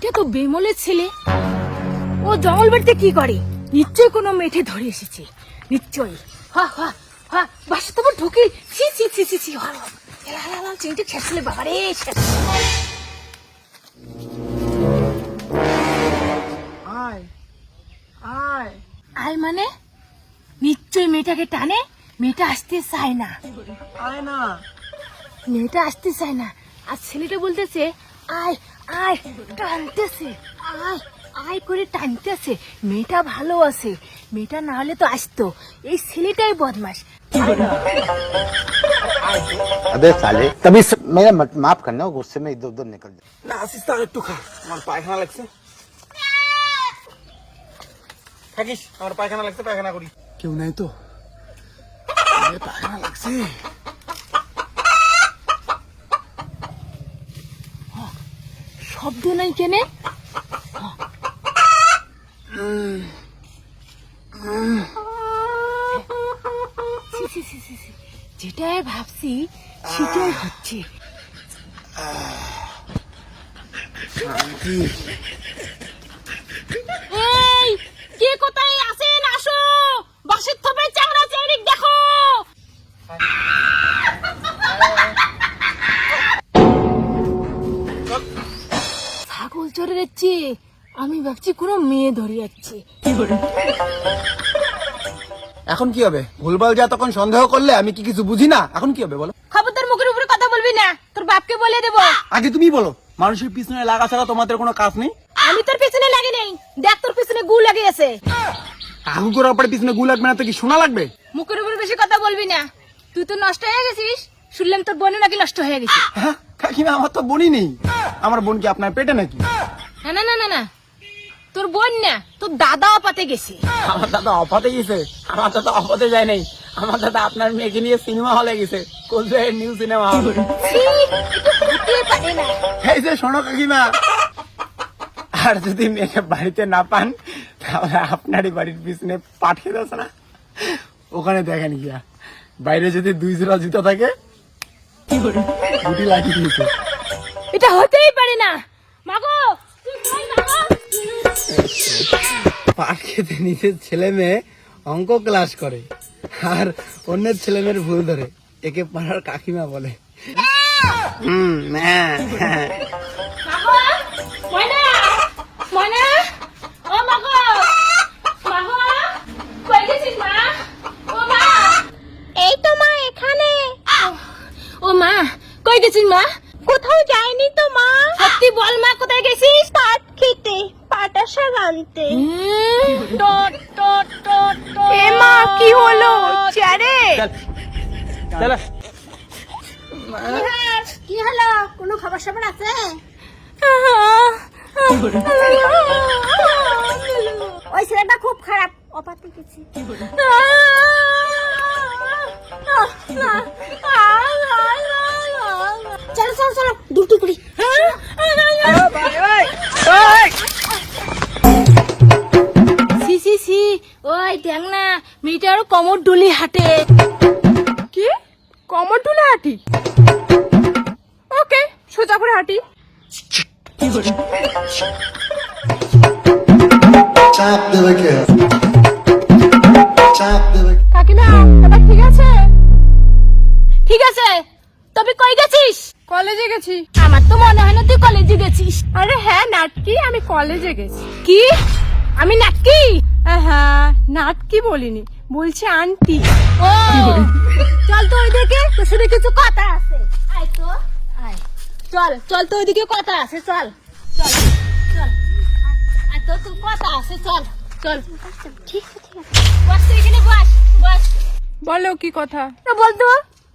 মেয়েটা তো বেমলের ছেলে, ও জঙ্গল বাড়িতে কি করে? নিশ্চয়ই কোনো মেয়েটে ধরে এসেছে, নিশ্চয়ই। হা হা হা, বাসা তো ঢুকি। ছি ছি ছি ছি ছি, চিংটি খেসলে বাবারে। আয় আয় আয় মানে নিশ্চয়ই মেয়েটাকে টানে, মেয়েটা আসতে চায় না, আয় না। মেয়েটা আসতে চায় না, আর ছেলেটা বলতেছে আয় আয়, টানতেছে, আয় আয় করে টানতেছে। মেয়েটা ভালো আছে, মেয়েটা না হলে তো আসতো। এই ছেলেটাই বদমাস। अबे साले तभी मेरा माफ करना, गुस्से में इधर उधर निकल जाए। না আসিস তো, একটু খা, আমার পায়খানা লাগছে। থাকিস, আমার পায়খানা লাগছে, পায়খানা করি। কেউ নাই তো? আরে পায়খানা লাগছে। শব্দ নাই কেনে? ছি, ছি, ছি, ছি, ছি। যেটাই ভাবছি সেটাই হচ্ছে। শান্তি। এই কে কোথায় আছেন? আসো, বাসের থপে চাংড়া চাইরিক দেখো। ছাগল চড়ে যাচ্ছে, আমি ভাবছি কোনো মেয়ে ধরে যাচ্ছে। এখন কি হবে? ভুলভাল যা তখন সন্দেহ করলে আমি কি কিছু বুঝি না? এখন কি হবে বলো? খবরদার মুখের উপরে কথা বলবি না, তোর বাপকে বলে দেবো। আগে তুমি বলো, মানুষের পিছনে লাগা ছাড়া তোমাদের কোনো কাজ নেই? আমি তোর পিছনে লাগি নেই, দেখ তোর পিছনে গু লাগে আছে। আগু করার পরে পিছনে গু লাগবে না তো কি শোনা লাগবে? মুখের উপরে বেশি কথা বলবি না, তুই তো নষ্ট হয়ে গেছিস। শুনলাম তোর বোন নাকি নষ্ট হয়ে গেছে। হ্যাঁ কাকিমা, আমার তো বোনই নেই। আমার বোন কি আপনার পেটে নাকি? না না না না না, তোর বোন না, তোর দাদাও পাতে গেছে। আমার দাদা অফাতে গেছে? আমার দাদা অফাতে যায় নাই, আমার দাদা আপনার মেয়েকে নিয়ে সিনেমা হলে গেছে, কোলজের নিউ সিনেমা হল। ছি, এটা হতে পারে না। এই যে শোনো কাকিমা, আর যদি মেয়েকে বাড়িতে না পান তাহলে আপনারই বাড়ির পিছনে পাঠিয়ে দিচ্ছে না, ওখানে দেখেন গিয়া বাইরে যদি 2 জোড়া জুতা থাকে দুটি লাগিয়ে দিয়েছে। এটা হতেই পারে না। মাগো তুই কই মাগো? পাট খেতে নিজের ছেলে মেয়ে অঙ্ক ক্লাস করে আর অন্যের ছেলে মেয়ের ভুল ধরে, একে পাড়ার কাকিমা বলে। মাগো, ময়না, ময়না, ও মাগো, মাগো, কই গেছিস মা? ও মা, এই তো মা এখানে। ও মা, কই গেছিস মা? কোথাও যাইনি তো মা। সত্যি বল মা, কোথায় গেছিস? পাট খেতে, পাটা শাক আনতে। টট টট টট টট। এ মা, কি হলো? চারে চলো কি হলো? কোনো খবর সবর আছে? ওই ছেলেটা খুব খারাপ, অপাতে গেছি। চলো চলো চলো, দুটো করি। সি সি সি, ওই দেখ না, মেয়েটার কোমর ডুলি হাঁটে। কি কমর তুলে হাঁটি? ওকে, সোজা করে হাঁটি। চাপ দেবে কে? চাপ দেবে কে? কাকিমা, এবার ঠিক আছে? ঠিক আছে, তবে কই গেছিস? কলেজে গেছি। আমার তো মনে হয় না তুই কলেজে গেছিস। আরে হ্যাঁ নাটকি, আমি কলেজে গেছি। কি? আমি নাকি? হ্যাঁ, নাটকি বলিনি, বলছি আন্টি। ও চল তো ওইদিকে, তোর সাথে কিছু কথা আছে। আয় তো, আয়, চল চল তো ওইদিকে কথা আছে, চল চল চল, আয় তো, তোর কথা আছে, চল চল। ঠিক আছে ঠিক আছে, বস তুই এখানে, বস বস। বলো কি কথা? তো বলতো,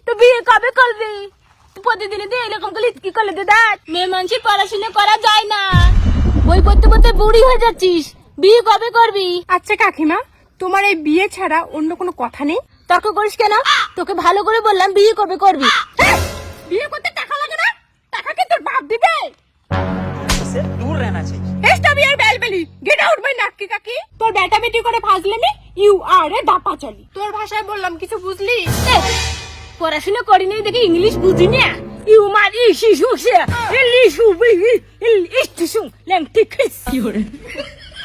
তো বিয়ে কবে করবি? প্রতিদিন দিয়ে এরকম করলে কি করলে দাদা? মেয়ে মানুষের পড়াশোনা করা যায় না, বই পড়তে পড়তে বুড়ি হয়ে যাচ্ছিস, বিয়ে কবে করবি? আচ্ছা কাকিমা, তোমার এই বিয়ে ছাড়া অন্য কোনো কথা নেই? তর্ক করিস কেন? তোকে ভালো করে বললাম বিয়ে কবে করবি। বিয়ে করতে টাকা লাগে না? টাকা কি তোর বাপ দিবে? দূর रहना चाहिए। Stop your bell-belly! Get out my নাটকি কাকি! তোর বেটা বেটি করে ফাজলেমি, ইউ আর এ ডাপা চলি। তোর ভাষায় বললাম, কিছু বুঝলি? পড়াশোনা করিনি দেখে ইংলিশ বুঝি না, ইউ মার ইসি সুসে লিসু বিবি ইস্তুসু লেংটি খিস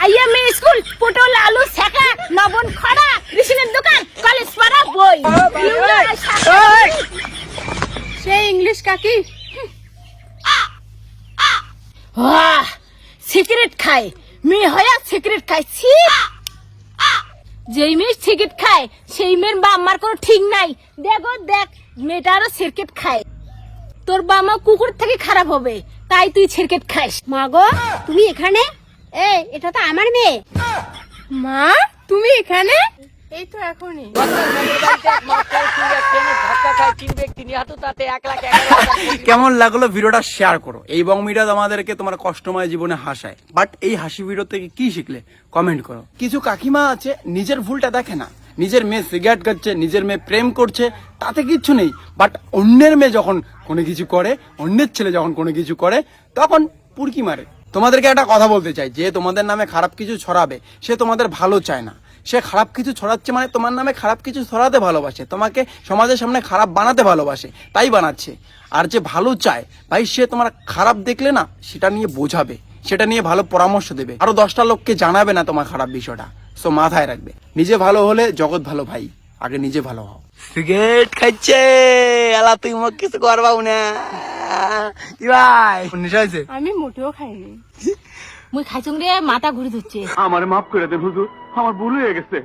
আইয়া মে স্কুল পটল আলু সেকা নবন খড়া রেশনের দোকান কলেজ পাড়া বই সেই ইংলিশ কাকি সিগারেট খায় মেয়ে হয়া সিগারেট খায় ছি যেই মেয়ে সিগারেট খায় সেই মেয়ের বাম্মার কোনো ঠিক নাই দেখো দেখ মেয়েটা আরো সিগারেট খায় তোর বাবা কুকুর থেকে খারাপ হবে তাই তুই সিগারেট খাইস মা গো তুমি এখানে এই এটা তো আমার মেয়ে মা তুমি এখানে এই তো এখনই কেমন লাগলো ভিডিওটা শেয়ার করো। এই বংমিটা আমাদেরকে তোমার কষ্টময় জীবনে হাসায়, বাট এই হাসি ভিডিও থেকে কি শিখলে কমেন্ট করো। কিছু কাকিমা আছে নিজের ভুলটা দেখে না, নিজের মেয়ে সিগারেট খাচ্ছে, নিজের মেয়ে প্রেম করছে, তাতে কিচ্ছু নেই, বাট অন্যের মেয়ে যখন কোনো কিছু করে, অন্যের ছেলে যখন কোনো কিছু করে, তখন পুরকি মারে। তোমাদেরকে একটা কথা বলতে চাই, যে তোমাদের নামে খারাপ কিছু ছড়াবে সে তোমাদের ভালো চায় না। সে খারাপ কিছু ছড়াচ্ছে মানে তোমার নামে খারাপ কিছু ছড়াতে ভালোবাসে, তোমাকে সমাজের সামনে খারাপ বানাতে ভালোবাসে, তাই বানাচ্ছে। আর যে ভালো চায় ভাই, সে তোমার খারাপ দেখলে না সেটা নিয়ে বোঝাবে, সেটা নিয়ে ভালো পরামর্শ দেবে, আরো 10টা লোককে জানাবে না তোমার খারাপ বিষয়টা। সো মাথায় রাখবে, নিজে ভালো হলে জগৎ ভালো ভাই, আগে নিজে ভালো হও। সিগারেট খাচ্ছে আলা, তুই মোক কিছু করবাও না কি ভাই? নেশা হয়েছে? আমি মোটেও খাইনি। মুই খাইছুং রে, মাথা ঘুরে ধরছে। আমার মাফ করে দেন হুজুর, আমার ভুল হয়ে গেছে।